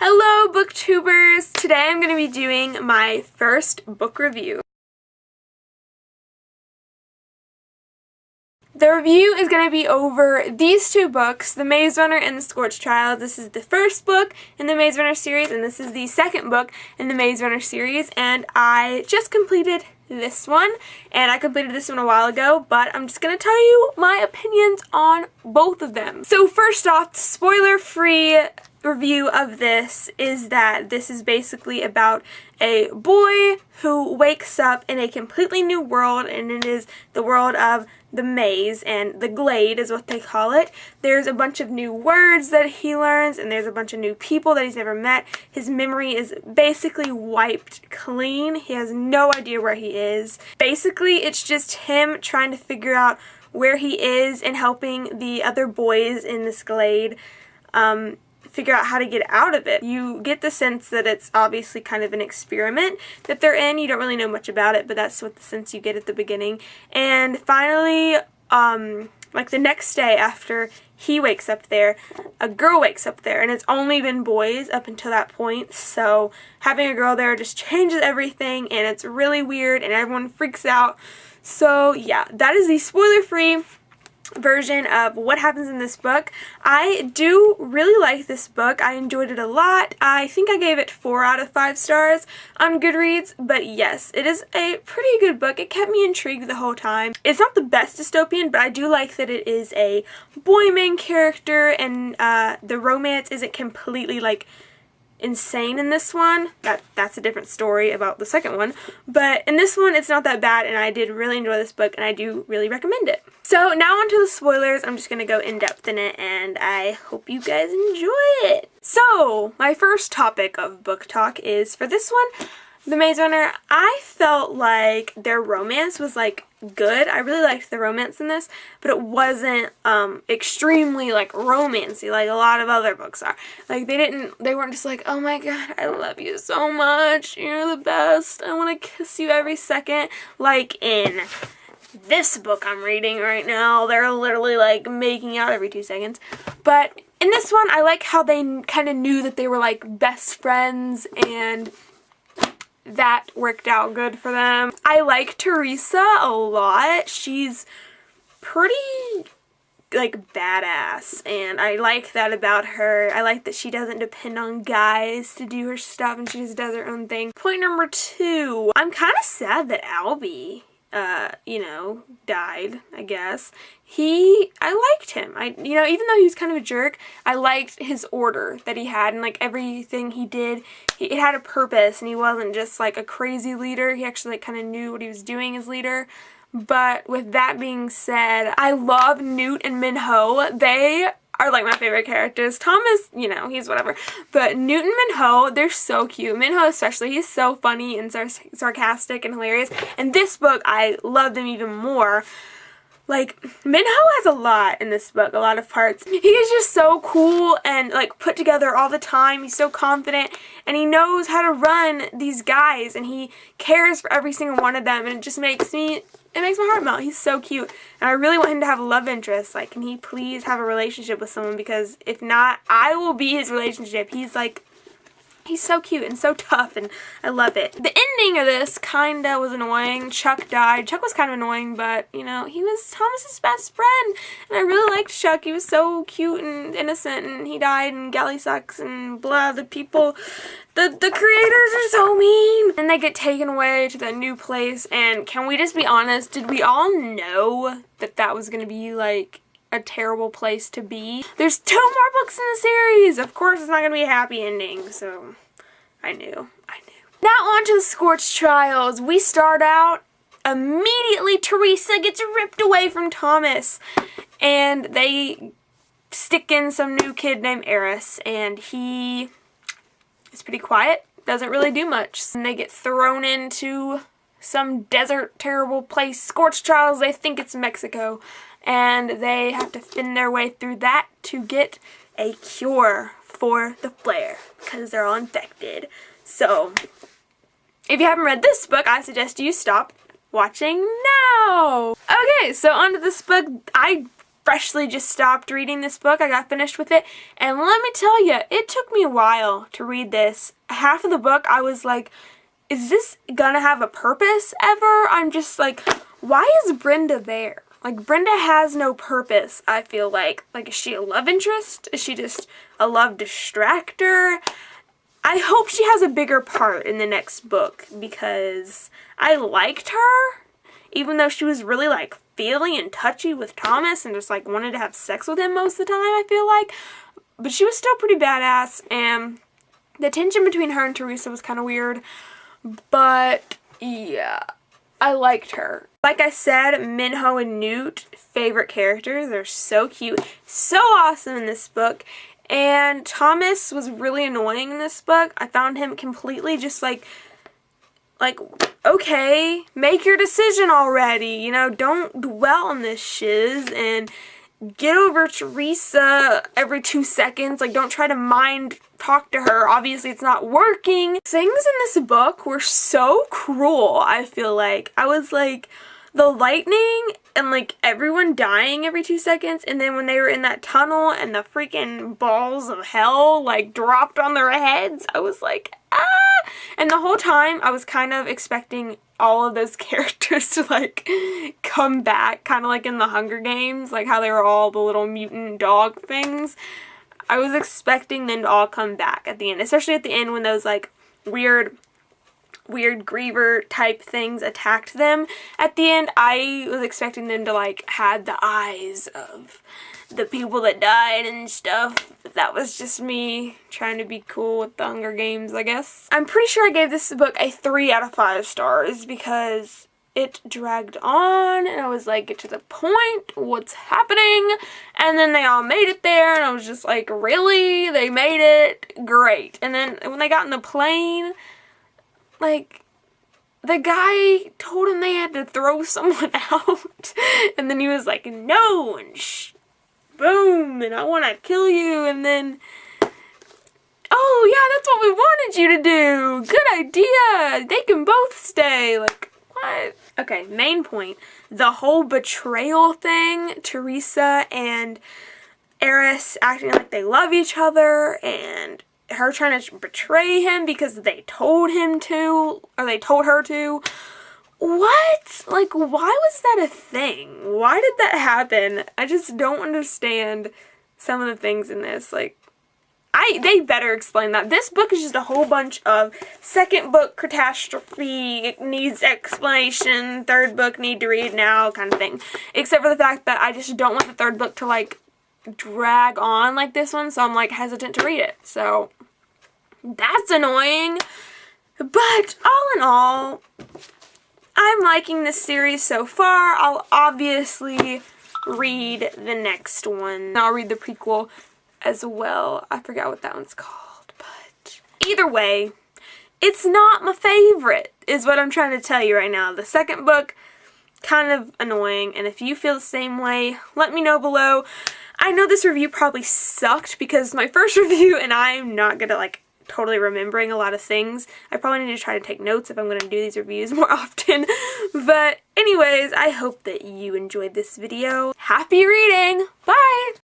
Hello booktubers! Today I'm going to be doing my first book review. The review is going to be over these two books, The Maze Runner and The Scorch Child. This is the first book in the Maze Runner series, and this is the second book in the Maze Runner series, and I just completed this one, and I completed this one a while ago, but I'm just going to tell you my opinions on both of them. So first off, spoiler-free review of this is that this is basically about a boy who wakes up in a completely new world, and it is the world of the maze, and the glade is what they call it. There's a bunch of new words that he learns, and there's a bunch of new people that he's never met. His memory is basically wiped clean. He has no idea where he is. Basically, it's just him trying to figure out where he is and helping the other boys in this glade figure out how to get out of it. You get the sense that it's obviously kind of an experiment that they're in. You don't really know much about it, but that's what the sense you get at the beginning. And finally, like the next day after he wakes up there, a girl wakes up there, and it's only been boys up until that point, so having a girl there just changes everything, and it's really weird, and everyone freaks out. So yeah, that is the spoiler-free version of what happens in this book. I do really like this book. I enjoyed it a lot. I think I gave it 4 out of 5 stars on Goodreads, but yes, it is a pretty good book. It kept me intrigued the whole time. It's not the best dystopian, but I do like that it is a boy main character, and the romance isn't completely like insane in this one. That's a different story about the second one, but in this one it's not that bad, and I did really enjoy this book, and I do really recommend it. So now on to the spoilers. I'm just gonna go in depth in it, and I hope you guys enjoy it. So my first topic of book talk is for this one, The Maze Runner. I felt like their romance was like good. I really liked the romance in this, but it wasn't extremely like romancy like a lot of other books are. Like they weren't just like, oh my god, I love you so much, you're the best, I want to kiss you every second. Like in this book I'm reading right now, they're literally like making out every 2 seconds. But in this one, I like how they kind of knew that they were like best friends, and that worked out good for them. I like Teresa a lot. She's pretty like badass, and I like that about her. I like that she doesn't depend on guys to do her stuff, and she just does her own thing. Point number 2, I'm kind of sad that Albie you know, died, I guess. I liked him. You know, even though he was kind of a jerk, I liked his order that he had, and like everything he did, it had a purpose, and he wasn't just like a crazy leader. He actually like kind of knew what he was doing as leader. But with that being said, I love Newt and Min-ho. They are like my favorite characters. Thomas, you know, he's whatever. But Newt and Min-ho, they're so cute. Min-ho especially, he's so funny and sarcastic and hilarious. In this book, I love them even more. Like, Min-ho has a lot in this book, a lot of parts. He is just so cool and like put together all the time. He's so confident, and he knows how to run these guys, and he cares for every single one of them, and it just makes my heart melt. He's so cute, and I really want him to have a love interest. Like, can he please have a relationship with someone, because if not, I will be his relationship. He's so cute and so tough, and I love it. The ending of this kinda was annoying. Chuck died. Chuck was kind of annoying, but, you know, he was Thomas's best friend, and I really liked Chuck. He was so cute and innocent, and he died, and Galley sucks, and blah, the people, the creators are so mean. And they get taken away to that new place, and can we just be honest, did we all know that that was gonna be, like, a terrible place to be? There's 2 more books in the series. Of course it's not going to be a happy ending, so I knew. Now on to the Scorch trials. We start out immediately. Teresa gets ripped away from Thomas, and they stick in some new kid named Eris, and he is pretty quiet, doesn't really do much. And they get thrown into some desert terrible place. Scorch trials, they think it's Mexico, and they have to spin their way through that to get a cure for the flare, because they're all infected. So, if you haven't read this book, I suggest you stop watching now. Okay, so onto this book. I freshly just stopped reading this book. I got finished with it, and let me tell you, it took me a while to read this. Half of the book I was like, is this gonna have a purpose ever? I'm just like, why is Brenda there? Like, Brenda has no purpose, I feel like. Like, is she a love interest? Is she just a love distractor? I hope she has a bigger part in the next book, because I liked her, even though she was really, like, feely and touchy with Thomas and just, like, wanted to have sex with him most of the time, I feel like. But she was still pretty badass, and the tension between her and Teresa was kind of weird. But, yeah, I liked her. Like I said, Minho and Newt, favorite characters. They're so cute, so awesome in this book. And Thomas was really annoying in this book. I found him completely just like, okay, make your decision already. You know, don't dwell on this shiz and get over Teresa every 2 seconds. Like, don't try to talk to her. Obviously, it's not working. Things in this book were so cruel, I feel like. I was like, the lightning and, like, everyone dying every 2 seconds, and then when they were in that tunnel and the freaking balls of hell, like, dropped on their heads, I was like, ah! And the whole time, I was kind of expecting all of those characters to, like, come back, kind of like in the Hunger Games, like how they were all the little mutant dog things. I was expecting them to all come back at the end, especially at the end when those, like, weird griever type things attacked them. At the end, I was expecting them to, like, had the eyes of the people that died and stuff. But that was just me trying to be cool with the Hunger Games, I guess. I'm pretty sure I gave this book a 3 out of 5 stars because it dragged on and I was like, get to the point, what's happening? And then they all made it there and I was just like, really? They made it? Great. And then when they got in the plane, like, the guy told him they had to throw someone out. And then he was like, no, and boom, and I want to kill you. And then, oh, yeah, that's what we wanted you to do. Good idea. They can both stay. Like, what? Okay, main point. The whole betrayal thing, Teresa and Eris acting like they love each other, and her trying to betray him because they told him to, or they told her to. What? Like, why was that a thing? Why did that happen? I just don't understand some of the things in this. Like, they better explain that. This book is just a whole bunch of second book catastrophe, it needs explanation, third book need to read now kind of thing. Except for the fact that I just don't want the third book to, like, drag on like this one, so I'm, like, hesitant to read it. So that's annoying. But all in all, I'm liking this series so far. I'll obviously read the next one. I'll read the prequel as well. I forgot what that one's called, but either way, it's not my favorite, is what I'm trying to tell you right now. The second book, kind of annoying, and if you feel the same way, let me know below. I know this review probably sucked because my first review and I'm not gonna, like, totally remembering a lot of things. I probably need to try to take notes if I'm going to do these reviews more often. But anyways, I hope that you enjoyed this video. Happy reading! Bye!